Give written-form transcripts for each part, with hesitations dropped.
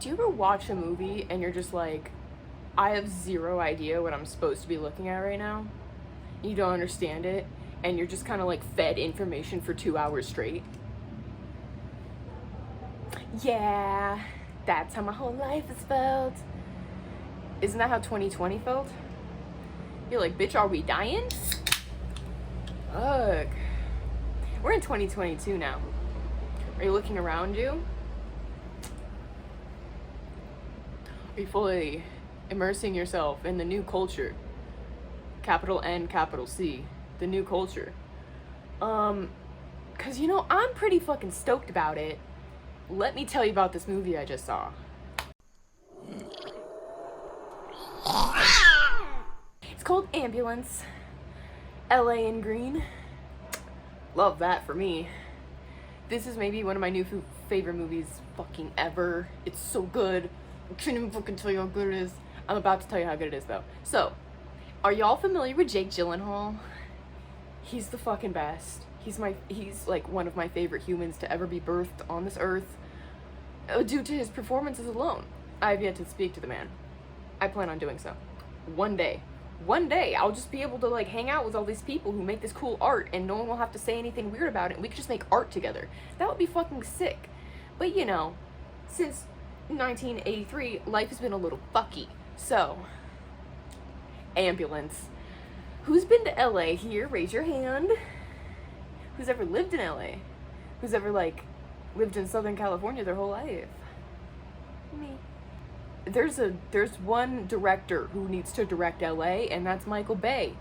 Do you ever watch a movie and you're just like, I have zero idea what I'm supposed to be looking at right now? You don't understand it, and you're just kind of like fed information for 2 hours straight? Yeah, that's how my whole life has felt. Isn't that how 2020 felt? You're like, bitch, are we dying? Ugh. We're in 2022 now. Are you looking around you? Are you fully immersing yourself in the new culture? Capital N, capital C. The new culture. Cause you know, I'm pretty fucking stoked about it. Let me tell you about this movie I just saw. It's called Ambulance. LA in green. Love that for me. This is maybe one of my new favorite movies fucking ever. It's so good. I can't even fucking tell you how good it is. I'm about to tell you how good it is though. So, are y'all familiar with Jake Gyllenhaal? He's the fucking best. He's like one of my favorite humans to ever be birthed on this earth. Due to his performances alone. I have yet to speak to the man. I plan on doing so. One day, I'll just be able to like hang out with all these people who make this cool art and no one will have to say anything weird about it and we could just make art together. That would be fucking sick. But you know, since 1983, life has been a little fucky. So, Ambulance. Who's been to LA here? Raise your hand. Who's ever lived in LA? Who's ever like lived in Southern California their whole life? Me. There's one director who needs to direct LA, and that's Michael Bay.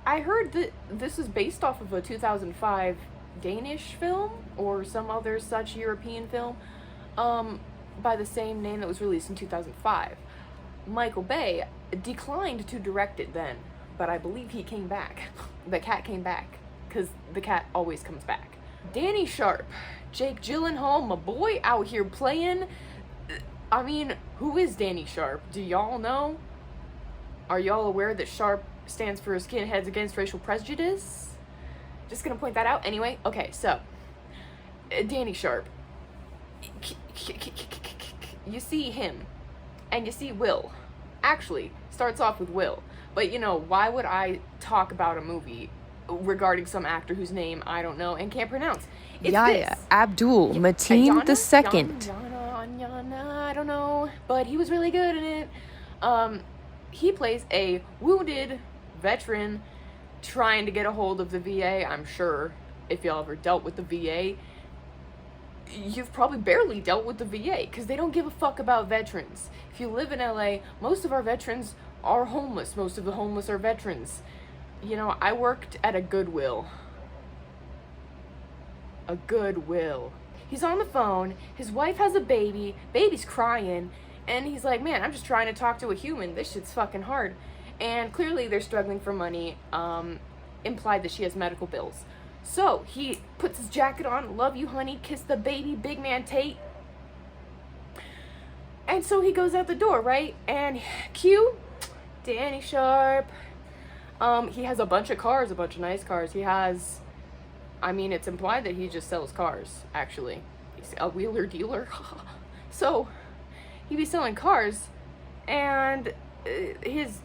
I heard that this is based off of a 2005 Danish film or some other such European film by the same name that was released in 2005. Michael Bay declined to direct it then, but I believe he came back. The cat came back, because the cat always comes back. Danny Sharp, Jake Gyllenhaal, my boy out here playing. I mean, who is Danny Sharp? Do y'all know? Are y'all aware that SHARP stands for Skinheads Against Racial Prejudice? Just gonna point that out. Anyway, okay, so, Danny Sharp. You see him, and you see Will. Actually, starts off with Will. But you know, why would I talk about a movie regarding some actor whose name I don't know and can't pronounce? It's Yahya this. Abdul Mateen the Second. Yana, I don't know, but he was really good in it. He plays a wounded veteran trying to get a hold of the VA. I'm sure if y'all ever dealt with the VA, you've probably barely dealt with the VA because they don't give a fuck about veterans. If you live in LA, most of our veterans are homeless. Most of the homeless are veterans. You know, I worked at a Goodwill. A Goodwill. He's on the phone, his wife has a baby, baby's crying, and he's like, man, I'm just trying to talk to a human, this shit's fucking hard. And clearly they're struggling for money, implied that she has medical bills. So he puts his jacket on, love you honey, kiss the baby, big man Tate. And so he goes out the door, right? And cue, Danny Sharp. He has a bunch of cars, a bunch of nice cars. He has, I mean, it's implied that he just sells cars, actually. He's a wheeler dealer. So, he be selling cars, and his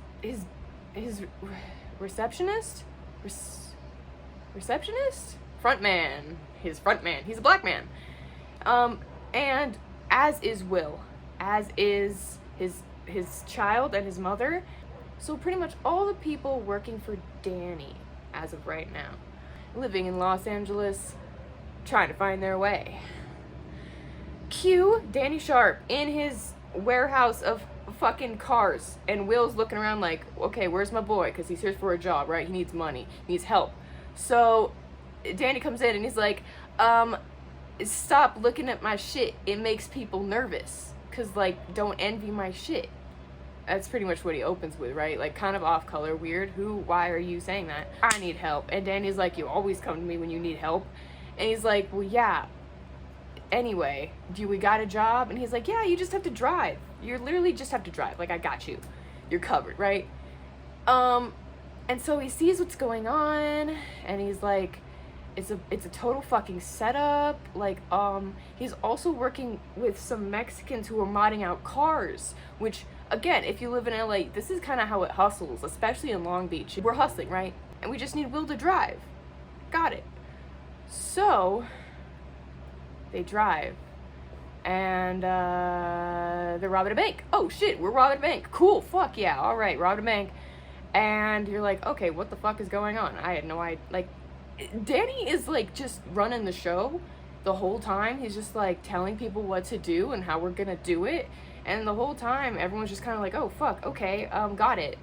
receptionist? Receptionist? Frontman. His frontman. He's a black man. And as is Will. As is his child and his mother. So pretty much all the people working for Danny, as of right now, living in Los Angeles, trying to find their way. Cue Danny Sharp in his warehouse of fucking cars, and Will's looking around like, okay, where's my boy? Because he's here for a job, right? He needs money, he needs help. So Danny comes in and he's like, stop looking at my shit. It makes people nervous. Because, like, don't envy my shit. That's pretty much what he opens with, right? Like, kind of off color, weird. Why are you saying that? I need help. And Danny's like, you always come to me when you need help. And he's like, well, yeah. Anyway, we got a job? And he's like, yeah, you just have to drive. You literally just have to drive. Like, I got you. You're covered, right? And so he sees what's going on. And he's like, it's a total fucking setup. Like, he's also working with some Mexicans who are modding out cars, which, again, if you live in LA, this is kind of how it hustles, especially in Long Beach. We're hustling, right? And we just need Will to drive. Got it. So, they drive. And, they're robbing a bank. Oh, shit, we're robbing a bank. Cool, fuck yeah, alright, robbing a bank. And you're like, okay, what the fuck is going on? I had no idea. Like, Danny is, like, just running the show the whole time. He's just, like, telling people what to do and how we're gonna do it. And the whole time, everyone's just kind of like, oh, fuck, okay, got it.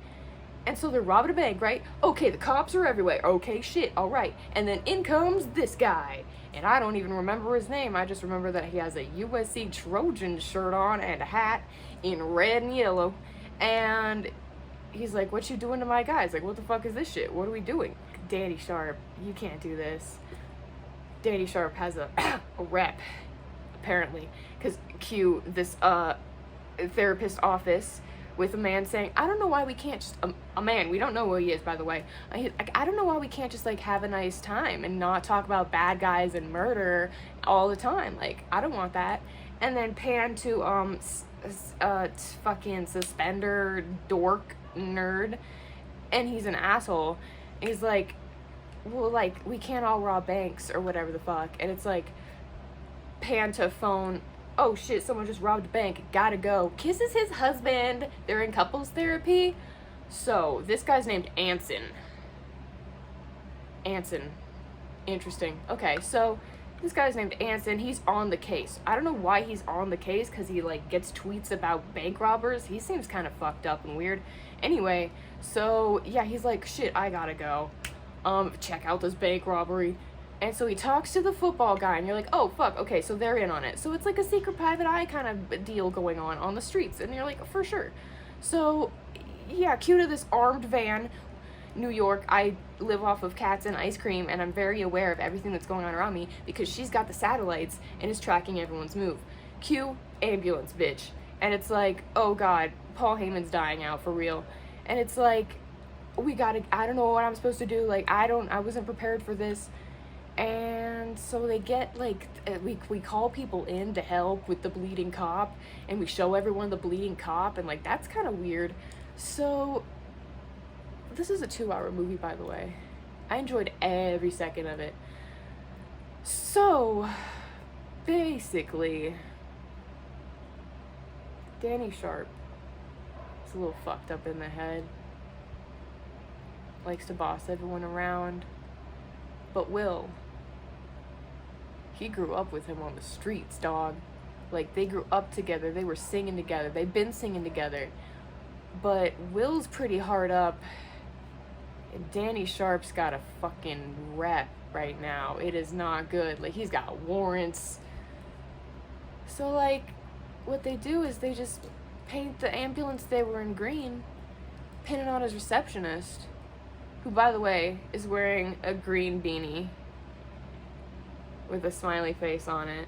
And so they're robbing a bank, right? Okay, the cops are everywhere. Okay, shit, all right. And then in comes this guy. And I don't even remember his name. I just remember that he has a USC Trojan shirt on and a hat in red and yellow. And he's like, what you doing to my guys? Like, what the fuck is this shit? What are we doing? Danny Sharp, you can't do this. Danny Sharp has a rep, apparently. Because cue this therapist office with a man saying, I don't know why we can't just, a man, we don't know who he is, by the way. I don't know why we can't just, like, have a nice time and not talk about bad guys and murder all the time. Like, I don't want that. And then pan to, fucking suspender dork nerd, and he's an asshole. He's like, well, like, we can't all rob banks or whatever the fuck. And it's like, pan to phone, oh shit, someone just robbed a bank, gotta go. Kisses his husband, they're in couples therapy. So, this guy's named Anson. Interesting. Okay, so, this guy's named Anson, he's on the case. I don't know why he's on the case, because he, like, gets tweets about bank robbers. He seems kind of fucked up and weird. Anyway, so, yeah, he's like, shit, I gotta go. Check out this bank robbery. And so he talks to the football guy, and you're like, oh, fuck, okay, so they're in on it. So it's like a secret private eye kind of deal going on the streets. And you're like, for sure. So, yeah, cue to this armed van, New York. I live off of cats and ice cream, and I'm very aware of everything that's going on around me because she's got the satellites and is tracking everyone's move. Cue ambulance, bitch. And it's like, oh, God, Paul Heyman's dying out for real. And it's like, I don't know what I'm supposed to do. Like, I wasn't prepared for this. And so they get, like, we call people in to help with the bleeding cop, and we show everyone the bleeding cop, and, like, that's kind of weird. So, this is a 2-hour movie, by the way. I enjoyed every second of it. So, basically, Danny Sharp is a little fucked up in the head. Likes to boss everyone around. But Will, he grew up with him on the streets, dog. Like, they grew up together. They were singing together. They've been singing together. But Will's pretty hard up. And Danny Sharp's got a fucking rep right now. It is not good. Like, he's got warrants. So, like, what they do is they just paint the ambulance they were in green, pin it on his receptionist, who, by the way, is wearing a green beanie with a smiley face on it.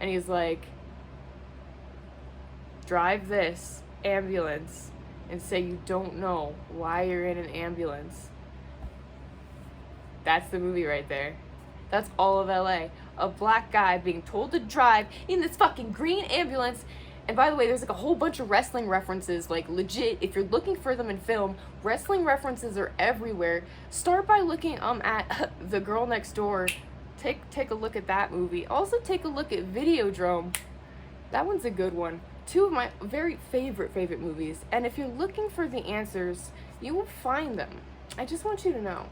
And he's like, drive this ambulance and say you don't know why you're in an ambulance. That's the movie right there. That's all of LA. A black guy being told to drive in this fucking green ambulance. And by the way, there's like a whole bunch of wrestling references, like legit, if you're looking for them in film, wrestling references are everywhere. Start by looking at The Girl Next Door. Take a look at that movie. Also take a look at Videodrome. That one's a good one. Two of my very favorite movies. And if you're looking for the answers, you will find them. I just want you to know.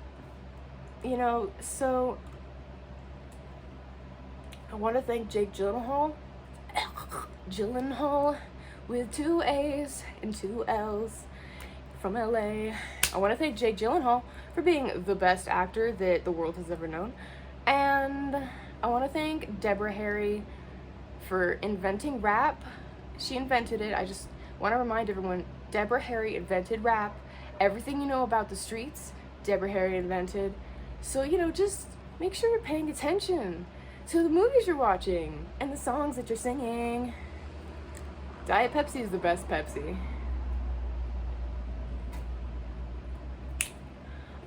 You know, so I want to thank Jake Gyllenhaal with 2 A's and 2 L's from LA. I want to thank Jake Gyllenhaal for being the best actor that the world has ever known. And I want to thank Deborah Harry for inventing rap. She invented it. I just want to remind everyone, Deborah Harry invented rap. Everything you know about the streets, Deborah Harry invented. So, you know, just make sure you're paying attention to the movies you're watching and the songs that you're singing. Diet Pepsi is the best Pepsi.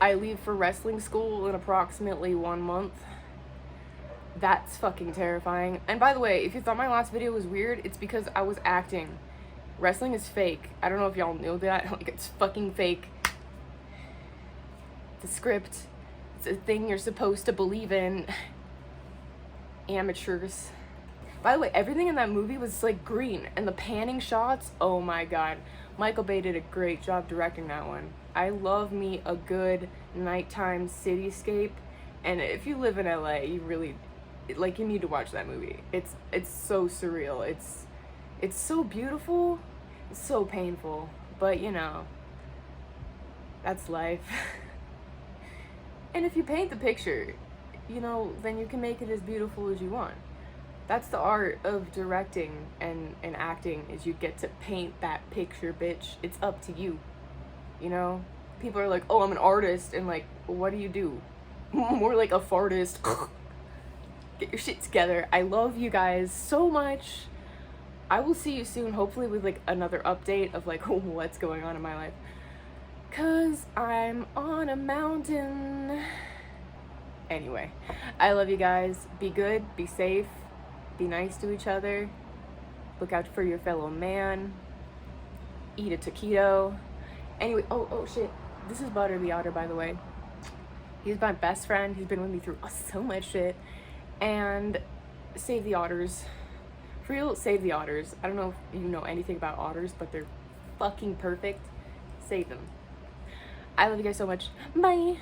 I leave for wrestling school in approximately 1 month. That's fucking terrifying. And by the way, if you thought my last video was weird, it's because I was acting. Wrestling is fake. I don't know if y'all know that. Like, it's fucking fake. The script. It's a thing you're supposed to believe in. Amateurs. By the way, everything in that movie was like green, and the panning shots, oh my god. Michael Bay did a great job directing that one. I love me a good nighttime cityscape, and if you live in LA, you really, like, you need to watch that movie. It's so surreal. It's so beautiful. It's so painful, but you know, that's life. And if you paint the picture, you know, then you can make it as beautiful as you want. That's the art of directing and acting, is you get to paint that picture, bitch. It's up to you. You know? People are like, oh, I'm an artist, and like, what do you do? More like a fartist. Get your shit together. I love you guys so much. I will see you soon, hopefully with like another update of like what's going on in my life. 'Cause I'm on a mountain. Anyway, I love you guys. Be good, be safe, be nice to each other. Look out for your fellow man. Eat a taquito. Anyway, oh shit. This is Butter the Otter, by the way. He's my best friend. He's been with me through so much shit. And save the otters. For real, save the otters. I don't know if you know anything about otters, but they're fucking perfect. Save them. I love you guys so much. Bye.